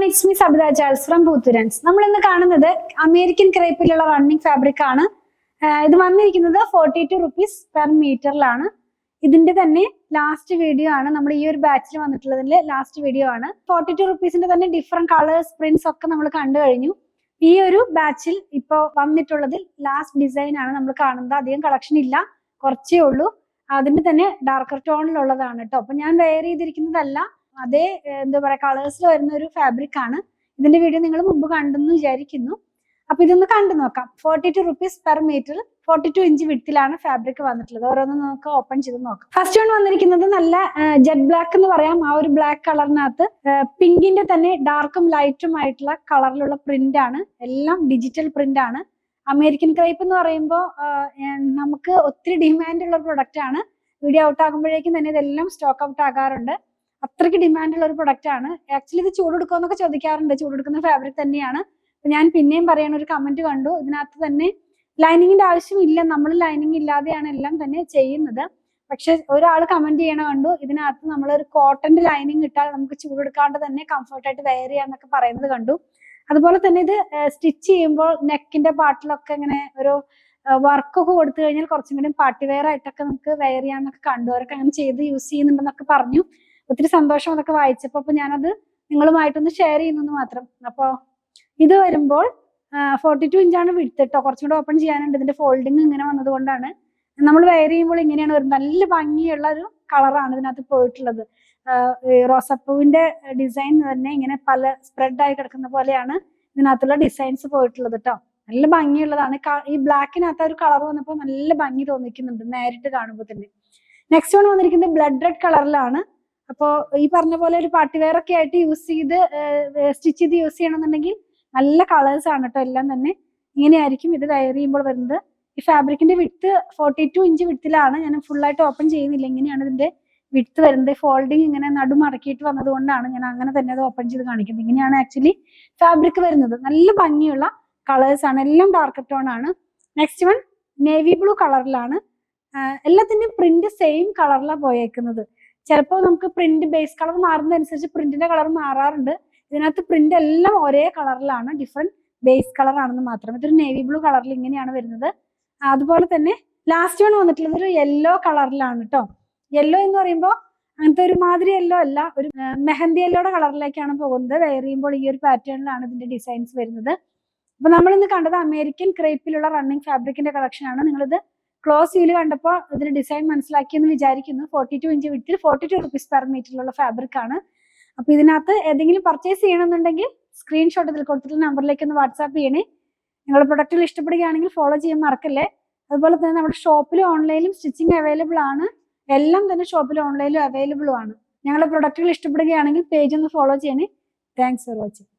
It's me Sabitha Charles from പൂത്തുരൻസ്. നമ്മൾ ഇന്ന് കാണുന്നത് അമേരിക്കൻ ക്രേപ്പിലുള്ള റണ്ണിങ് ഫാബ്രിക് ആണ്. ഇത് വന്നിരിക്കുന്നത് 42 റുപ്പീസ് പെർ മീറ്ററിലാണ്. ഇതിന്റെ തന്നെ ലാസ്റ്റ് വീഡിയോ ആണ്, നമ്മൾ ഈ ഒരു ബാച്ചിൽ വന്നിട്ടുള്ളതിന്റെ ലാസ്റ്റ് വീഡിയോ ആണ്. 42 റുപ്പീസിന്റെ തന്നെ ഡിഫറെന്റ് കളേഴ്സ്, പ്രിന്റ്സ് ഒക്കെ നമ്മൾ കണ്ടു കഴിഞ്ഞു. ഈ ഒരു ബാച്ചിൽ ഇപ്പോൾ വന്നിട്ടുള്ളതിൽ ലാസ്റ്റ് ഡിസൈൻ ആണ് നമ്മൾ കാണുന്നത്. അധികം കളക്ഷൻ ഇല്ല, കുറച്ചേ ഉള്ളൂ. അതിന്റെ തന്നെ ഡാർക്കർ ടോണിലുള്ളതാണ് കേട്ടോ. അപ്പൊ ഞാൻ വെയർ ചെയ്തിരിക്കുന്നതല്ല, അതേ എന്താ പറയാ കളേഴ്സിൽ വരുന്ന ഒരു ഫാബ്രിക് ആണ്. ഇതിന്റെ വീഡിയോ നിങ്ങൾ മുമ്പ് കണ്ടെന്ന് വിചാരിക്കുന്നു. അപ്പൊ ഇതൊന്ന് കണ്ടു നോക്കാം. 42 റുപ്പീസ് പെർ മീറ്റർ, 42 ഇഞ്ച് വിഡ്ത്തിലാണ് ഫാബ്രിക് വന്നിട്ടുള്ളത്. ഓരോന്നും നമുക്ക് ഓപ്പൺ ചെയ്ത് നോക്കാം. ഫസ്റ്റ് വൺ വന്നിരിക്കുന്നത് നല്ല ജെറ്റ് ബ്ലാക്ക് എന്ന് പറയാം. ആ ഒരു ബ്ലാക്ക് കളറിനകത്ത് പിങ്കിന്റെ തന്നെ ഡാർക്കും ലൈറ്റും ആയിട്ടുള്ള കളറിലുള്ള പ്രിന്റ് ആണ്. എല്ലാം ഡിജിറ്റൽ പ്രിന്റ് ആണ്. അമേരിക്കൻ ക്രേപ്പ് എന്ന് പറയുമ്പോൾ നമുക്ക് ഒത്തിരി ഡിമാൻഡ് ഉള്ള ഒരു പ്രൊഡക്റ്റ് ആണ്. വീഡിയോ ഔട്ട് ആകുമ്പോഴേക്കും തന്നെ ഇതെല്ലാം സ്റ്റോക്ക് ഔട്ട് ആകാറുണ്ട്. അത്രയ്ക്ക് ഡിമാൻഡ് ഉള്ള ഒരു പ്രൊഡക്റ്റ് ആണ്. ആക്ച്വലി ഇത് ചൂടെടുക്കുമെന്നൊക്കെ ചോദിക്കാറുണ്ട്. ചൂടെടുക്കുന്ന ഫാബ്രിക് തന്നെയാണ്. ഞാൻ പിന്നെയും പറയണ ഒരു കമന്റ് കണ്ടു, ഇതിനകത്ത് തന്നെ ലൈനിങ്ങിന്റെ ആവശ്യമില്ല, നമ്മൾ ലൈനിങ് ഇല്ലാതെയാണ് എല്ലാം തന്നെ ചെയ്യുന്നത്. പക്ഷെ ഒരാൾ കമന്റ് ചെയ്യണ കണ്ടു, ഇതിനകത്ത് നമ്മൾ ഒരു കോട്ടന്റെ ലൈനിങ് ഇട്ടാൽ നമുക്ക് ചൂടെടുക്കാണ്ട് തന്നെ കംഫർട്ടായിട്ട് വെയർ ചെയ്യാന്നൊക്കെ പറയുന്നത് കണ്ടു. അതുപോലെ തന്നെ ഇത് സ്റ്റിച്ച് ചെയ്യുമ്പോൾ നെക്കിന്റെ പാർട്ടിലൊക്കെ ഇങ്ങനെ ഒരു വർക്കൊക്കെ കൊടുത്തു കഴിഞ്ഞാൽ കുറച്ചും കൂടി പാർട്ടി വെയർ ആയിട്ടൊക്കെ നമുക്ക് വെയർ ചെയ്യാന്നൊക്കെ കണ്ടു. അവരൊക്കെ അങ്ങനെ ചെയ്ത് യൂസ് ചെയ്യുന്നുണ്ടെന്നൊക്കെ പറഞ്ഞു. ഒത്തിരി സന്തോഷം അതൊക്കെ വായിച്ചപ്പോൾ. അപ്പൊ ഞാനത് നിങ്ങളുമായിട്ടൊന്ന് ഷെയർ ചെയ്യുന്നു മാത്രം. അപ്പോൾ ഇത് വരുമ്പോൾ 42 ഇഞ്ചാണ് വിഡ്ത്ത് കേട്ടോ. കുറച്ചും കൂടെ ഓപ്പൺ ചെയ്യാനുണ്ട്. ഇതിന്റെ ഫോൾഡിങ് ഇങ്ങനെ വന്നത് കൊണ്ടാണ്. നമ്മൾ വെയർ ചെയ്യുമ്പോൾ ഇങ്ങനെയാണ് വരുന്നത്. നല്ല ഭംഗിയുള്ള ഒരു കളറാണ് ഇതിനകത്ത് പോയിട്ടുള്ളത്. റോസപ്പൂവിന്റെ ഡിസൈൻ തന്നെ ഇങ്ങനെ പല സ്പ്രെഡ് ആയി കിടക്കുന്ന പോലെയാണ് ഇതിനകത്തുള്ള ഡിസൈൻസ് പോയിട്ടുള്ളത് കേട്ടോ. നല്ല ഭംഗിയുള്ളതാണ്. ഈ ബ്ലാക്കിനകത്ത് ഒരു കളർ വന്നപ്പോൾ നല്ല ഭംഗി തോന്നിക്കുന്നുണ്ട് നേരിട്ട് കാണുമ്പോൾ തന്നെ. നെക്സ്റ്റ് വൺ വന്നിരിക്കുന്നത് ബ്ലഡ് റെഡ് കളറിലാണ്. അപ്പോൾ ഈ പറഞ്ഞ പോലെ ഒരു പാർട്ടി വെയർ ഒക്കെ ആയിട്ട് യൂസ് ചെയ്ത് സ്റ്റിച്ച് ചെയ്ത് യൂസ് ചെയ്യണമെന്നുണ്ടെങ്കിൽ നല്ല കളേഴ്സ് ആണ് കേട്ടോ. എല്ലാം തന്നെ ഇങ്ങനെയായിരിക്കും ഇത് വെയർ ചെയ്യുമ്പോൾ വരുന്നത്. ഈ ഫാബ്രിക്കിന്റെ വിഡ്ത്ത് 42 ഇഞ്ച് വിഡ്ത്തിലാണ്. ഞാൻ ഫുൾ ആയിട്ട് ഓപ്പൺ ചെയ്യുന്നില്ല. ഇങ്ങനെയാണ് ഇതിന്റെ വിഡ്ത്ത് വരുന്നത്. ഫോൾഡിങ് ഇങ്ങനെ നടുമടക്കിയിട്ട് വന്നത് കൊണ്ടാണ് ഞാൻ അങ്ങനെ തന്നെ അത് ഓപ്പൺ ചെയ്ത് കാണിക്കുന്നത്. ഇങ്ങനെയാണ് ആക്ച്വലി ഫാബ്രിക് വരുന്നത്. നല്ല ഭംഗിയുള്ള കളേഴ്സ് ആണ്. എല്ലാം ഡാർക്ക് ടോൺ ആണ്. നെക്സ്റ്റ് വൺ നേവി ബ്ലൂ കളറിലാണ്. എല്ലാത്തിന്റെയും പ്രിന്റ് സെയിം കളറിലാണ് പോയേക്കുന്നത്. ചിലപ്പോൾ നമുക്ക് പ്രിന്റ് ബേസ് കളർ മാറുന്നതനുസരിച്ച് പ്രിന്റിന്റെ കളർ മാറാറുണ്ട്. ഇതിനകത്ത് പ്രിന്റ് എല്ലാം ഒരേ കളറിലാണ്, ഡിഫറെന്റ് ബേസ് കളർ ആണെന്ന് മാത്രം. ഇതൊരു നേവി ബ്ലൂ കളറിൽ ഇങ്ങനെയാണ് വരുന്നത്. അതുപോലെ തന്നെ ലാസ്റ്റ് വൺ വന്നിട്ടുള്ളത് ഒരു യെല്ലോ കളറിലാണ് കേട്ടോ. യെല്ലോ എന്ന് പറയുമ്പോൾ അങ്ങനത്തെ ഒരു മാതിരി യെല്ലോ അല്ല, ഒരു മെഹന്തി യെല്ലോയുടെ കളറിലേക്കാണ് പോകുന്നത്. വെയർ ചെയ്യുമ്പോൾ ഈ ഒരു പാറ്റേണിലാണ് ഇതിന്റെ ഡിസൈൻസ് വരുന്നത്. അപ്പൊ നമ്മൾ ഇന്ന് കണ്ടത് അമേരിക്കൻ ക്രേപ്പിലുള്ള റണ്ണിങ് ഫാബ്രിക്കിന്റെ കളക്ഷൻ ആണ്. നിങ്ങളിത് ക്ലോസ് വ്യൂല് കണ്ടപ്പോൾ ഇതിന്റെ ഡിസൈൻ മനസ്സിലാക്കിയെന്ന് വിചാരിക്കുന്നു. 42 ഇഞ്ച് വിഡ്ത്തിൽ 42 റുപ്പീസ് പെർ മീറ്ററിലുള്ള ഫാബ്രിക് ആണ്. അപ്പൊ ഇതിനകത്ത് ഏതെങ്കിലും പർച്ചേസ് ചെയ്യണമെന്നുണ്ടെങ്കിൽ സ്ക്രീൻഷോട്ട് ഇതിൽ കൊടുത്തിട്ടുള്ള നമ്പറിലേക്ക് ഒന്ന് വാട്സാപ്പ് ചെയ്യണേ. നിങ്ങളുടെ പ്രൊഡക്റ്റുകൾ ഇഷ്ടപ്പെടുകയാണെങ്കിൽ ഫോളോ ചെയ്യാൻ മറക്കല്ലേ. അതുപോലെ തന്നെ നമ്മുടെ ഷോപ്പിലും ഓൺലൈനിലും സ്റ്റിച്ചിങ് അവൈലബിൾ ആണ്. എല്ലാം തന്നെ ഷോപ്പിലും ഓൺലൈനിലും അവൈലബിൾ ആണ്. ഞങ്ങളുടെ പ്രൊഡക്റ്റുകൾ ഇഷ്ടപ്പെടുകയാണെങ്കിൽ പേജ് ഒന്ന് ഫോളോ ചെയ്യണേ. Thanks for watching.